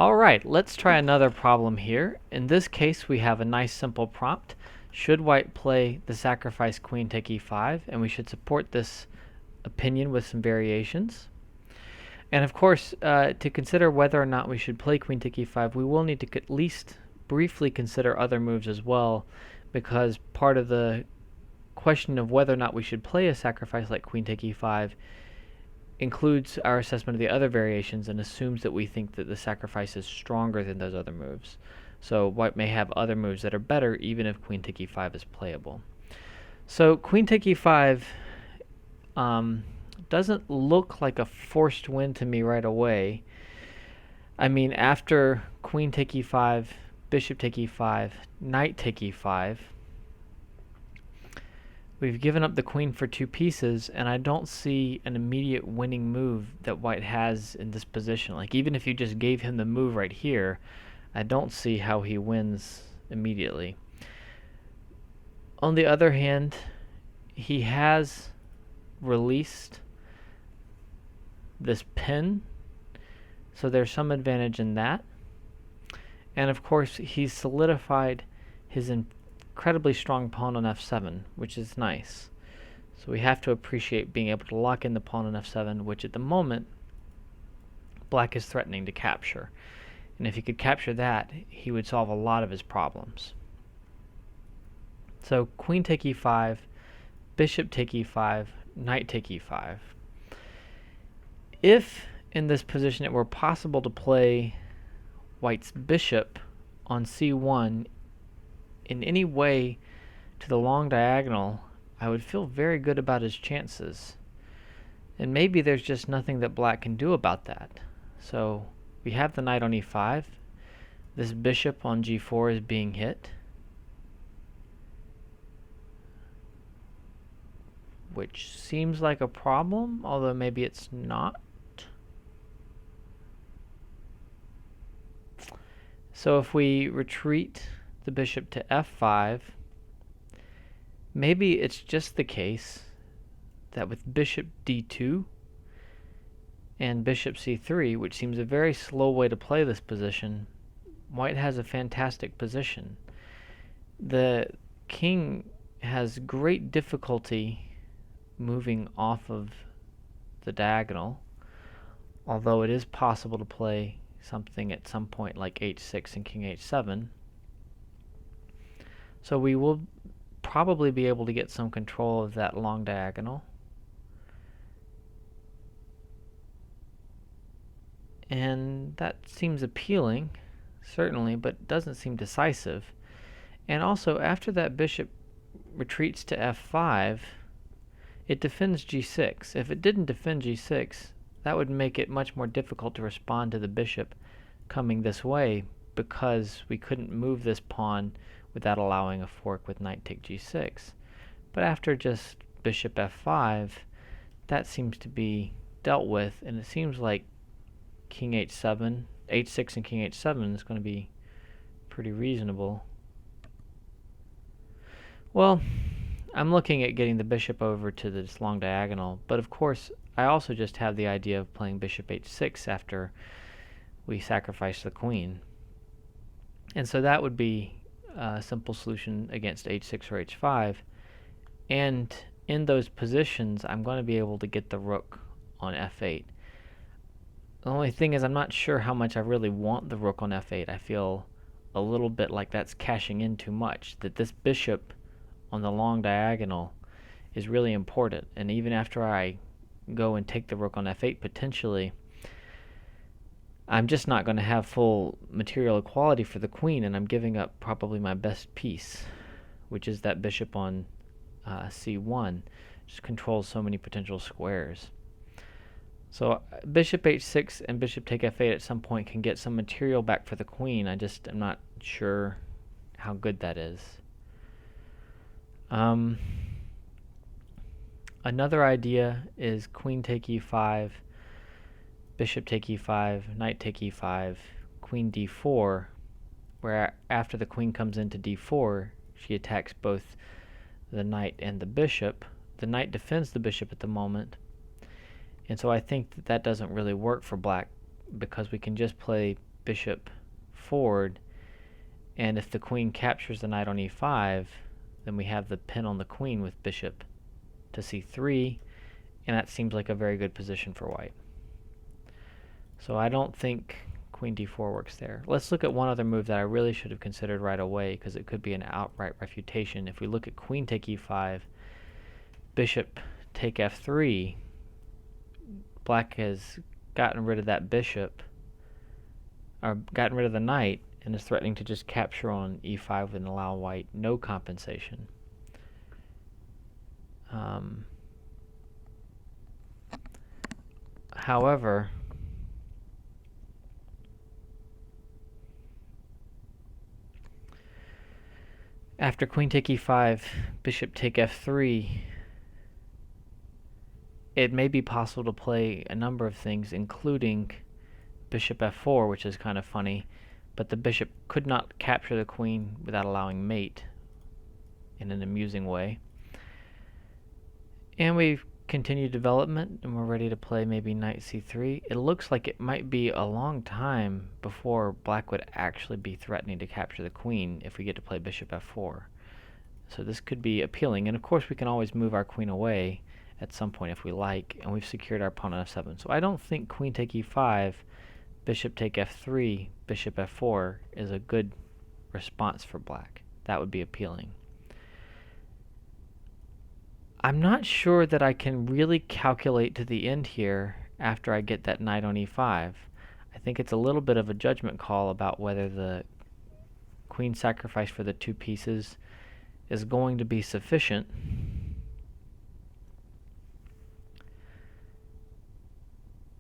Alright, let's try another problem here. In this case, we have a nice simple prompt. Should white play the sacrifice queen take e5? And we should support this opinion with some variations. And of course, to consider whether or not we should play queen take e5, we will need to at least briefly consider other moves as well, because part of the question of whether or not we should play a sacrifice like queen take e5 includes our assessment of the other variations and assumes that we think that the sacrifice is stronger than those other moves. So white may have other moves that are better even if queen take e5 is playable. So queen take e5 doesn't look like a forced win to me right away. I mean, after queen take e5, bishop take e5, knight take e5, we've given up the queen for two pieces, and I don't see an immediate winning move that white has in this position. Like, even if you just gave him the move right here, I don't see how he wins immediately. On the other hand, he has released this pin, so there's some advantage in that. And of course, he's solidified his incredibly strong pawn on f7, which is nice. So we have to appreciate being able to lock in the pawn on f7, which at the moment black is threatening to capture. And if he could capture that, he would solve a lot of his problems. So queen take e5, bishop take e5, knight take e5. If in this position it were possible to play white's bishop on c1 in any way to the long diagonal, I would feel very good about his chances. And maybe there's just nothing that black can do about that. So we have the knight on e5. This bishop on g4 is being hit, which seems like a problem, although maybe it's not. So if we retreat the bishop to f5, maybe it's just the case that with bishop d2 and bishop c3, which seems a very slow way to play this position, white has a fantastic position. The king has great difficulty moving off of the diagonal, although it is possible to play something at some point like h6 and king h7. So we will probably be able to get some control of that long diagonal. And that seems appealing, certainly, but doesn't seem decisive. And also, after that bishop retreats to f5, it defends g6. If it didn't defend g6, that would make it much more difficult to respond to the bishop coming this way, because we couldn't move this pawn without allowing a fork with knight take g6. But after just bishop f5, that seems to be dealt with, and it seems like king h7, h6 and king h7 is going to be pretty reasonable. Well, I'm looking at getting the bishop over to this long diagonal, but of course I also just have the idea of playing bishop h6 after we sacrifice the queen. And so that would be a simple solution against h6 or h5. And in those positions, I'm going to be able to get the rook on f8. The only thing is I'm not sure how much I really want the rook on f8. I feel a little bit like that's cashing in too much, that this bishop on the long diagonal is really important. And even after I go and take the rook on f8 potentially, I'm just not going to have full material equality for the queen, and I'm giving up probably my best piece, which is that bishop on c1. Just controls so many potential squares. So bishop h6 and bishop take f8 at some point can get some material back for the queen. I just am not sure how good that is. Another idea is queen take e5, bishop take e5, knight take e5, queen d4, where after the queen comes into d4, she attacks both the knight and the bishop. The knight defends the bishop at the moment, and so I think that that doesn't really work for black, because we can just play bishop forward, and if the queen captures the knight on e5, then we have the pin on the queen with bishop to c3, and that seems like a very good position for white. So I don't think queen d4 works there. Let's look at one other move that I really should have considered right away, because it could be an outright refutation. If we look at queen take e5, bishop take f3, black has gotten rid of that bishop, or gotten rid of the knight, and is threatening to just capture on e5 and allow white no compensation. However, after queen take e5, bishop take f3, it may be possible to play a number of things, including bishop f4, which is kind of funny, but the bishop could not capture the queen without allowing mate in an amusing way. And we've continued development, and we're ready to play maybe knight c3. It looks like it might be a long time before black would actually be threatening to capture the queen if we get to play bishop f4. So this could be appealing, and of course we can always move our queen away at some point if we like, and we've secured our pawn on f7. So I don't think queen take e5, bishop take f3, bishop f4 is a good response for black. That would be appealing. I'm not sure that I can really calculate to the end here after I get that knight on e5. I think it's a little bit of a judgment call about whether the queen sacrifice for the two pieces is going to be sufficient.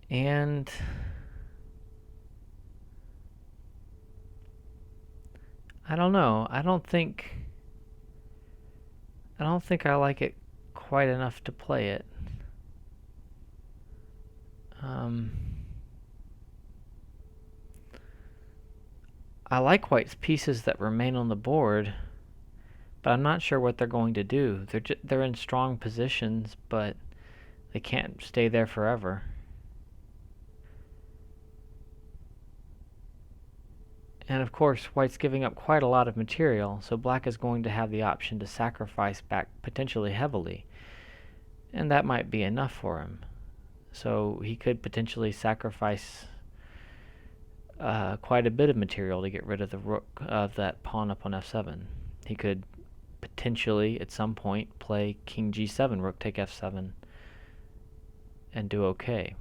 And I don't know. I don't think I like it quite enough to play it. I like white's pieces that remain on the board, but I'm not sure what they're going to do. They're in strong positions, but they can't stay there forever. And of course, white's giving up quite a lot of material, so black is going to have the option to sacrifice back potentially heavily. And that might be enough for him. So he could potentially sacrifice quite a bit of material to get rid of the rook of that pawn up on f7. He could potentially, at some point, play king g7, rook take f7, and do okay.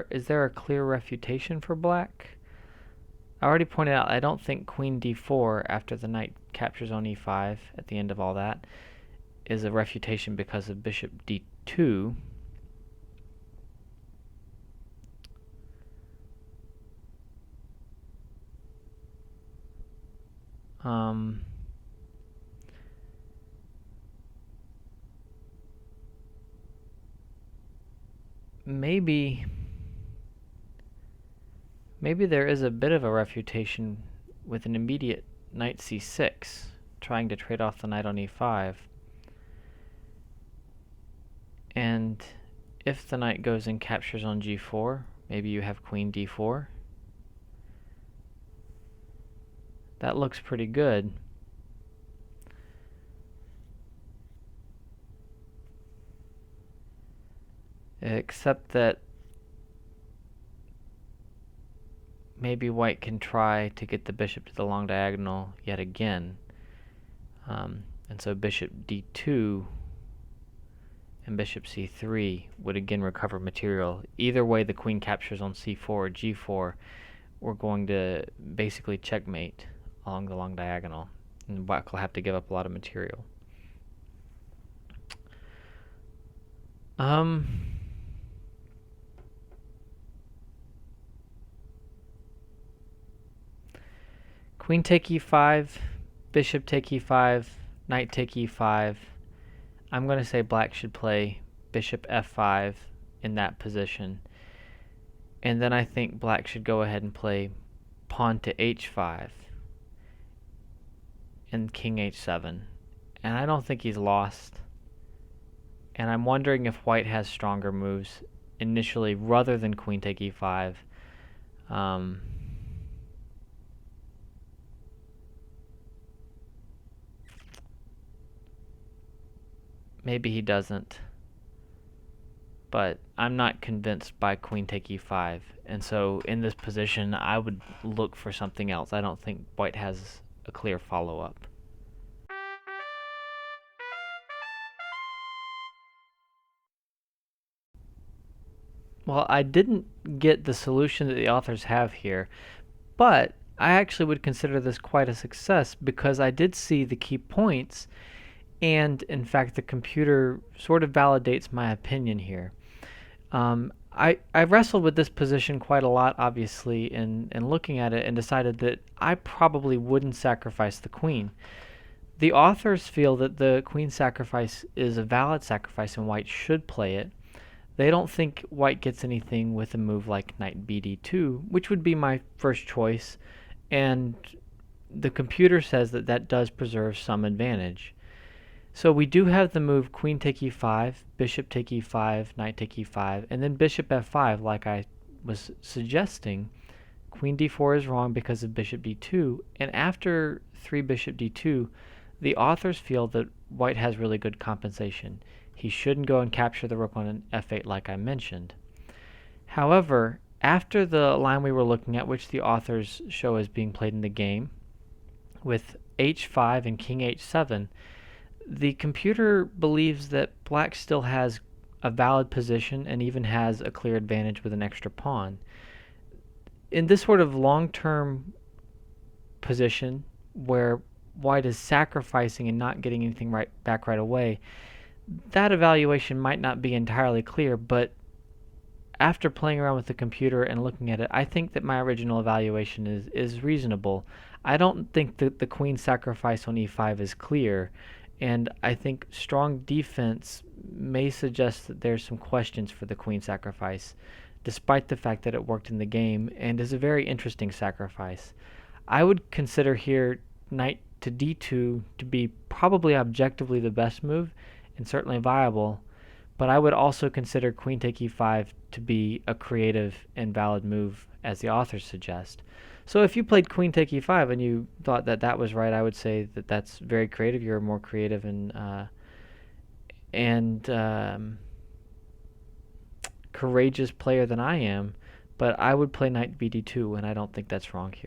Is there a clear refutation for black? I already pointed out I don't think queen d4 after the knight captures on e5 at the end of all that is a refutation because of bishop d2. Maybe there is a bit of a refutation with an immediate knight c6, trying to trade off the knight on e5. And if the knight goes and captures on g4, maybe you have queen d4. That looks pretty good. Except that maybe white can try to get the bishop to the long diagonal yet again. And so bishop d2 and bishop c3 would again recover material. Either way the queen captures on c4 or g4, we're going to basically checkmate along the long diagonal, and black will have to give up a lot of material. Queen take e5, bishop take e5, knight take e5. I'm going to say black should play bishop f5 in that position. And then I think black should go ahead and play pawn to h5 and king h7. And I don't think he's lost. and I'm wondering if white has stronger moves initially rather than queen take e5. Um, Maybe he doesn't, but I'm not convinced by queen take e5. And so in this position, I would look for something else. I don't think white has a clear follow-up. Well, I didn't get the solution that the authors have here, but I actually would consider this quite a success because I did see the key points, and in fact, the computer sort of validates my opinion here. I wrestled with this position quite a lot, obviously, in looking at it, and decided that I probably wouldn't sacrifice the queen. The authors feel that the queen sacrifice is a valid sacrifice and white should play it. They don't think white gets anything with a move like knight bd2, which would be my first choice, and the computer says that that does preserve some advantage. So we do have the move queen take e5, bishop take e5, knight take e5, and then bishop f5 like I was suggesting. Queen d4 is wrong because of bishop d2, and after 3 bishop d2, the authors feel that white has really good compensation. He shouldn't go and capture the rook on an f8 like I mentioned. However, after the line we were looking at, which the authors show as being played in the game, with h5 and king h7, the computer believes that black still has a valid position and even has a clear advantage with an extra pawn. In this sort of long-term position where white is sacrificing and not getting anything back right away, that evaluation might not be entirely clear, but after playing around with the computer and looking at it, I think that my original evaluation is reasonable. I don't think that the queen sacrifice on e5 is clear, and I think strong defense may suggest that there's some questions for the queen sacrifice, despite the fact that it worked in the game and is a very interesting sacrifice. I would consider here knight to d2 to be probably objectively the best move and certainly viable, but I would also consider queen take e5 to be a creative and valid move as the authors suggest. So if you played queen take e5 and you thought that that was right, I would say that that's very creative. You're a more creative and courageous player than I am, but I would play knight bd2, and I don't think that's wrong here.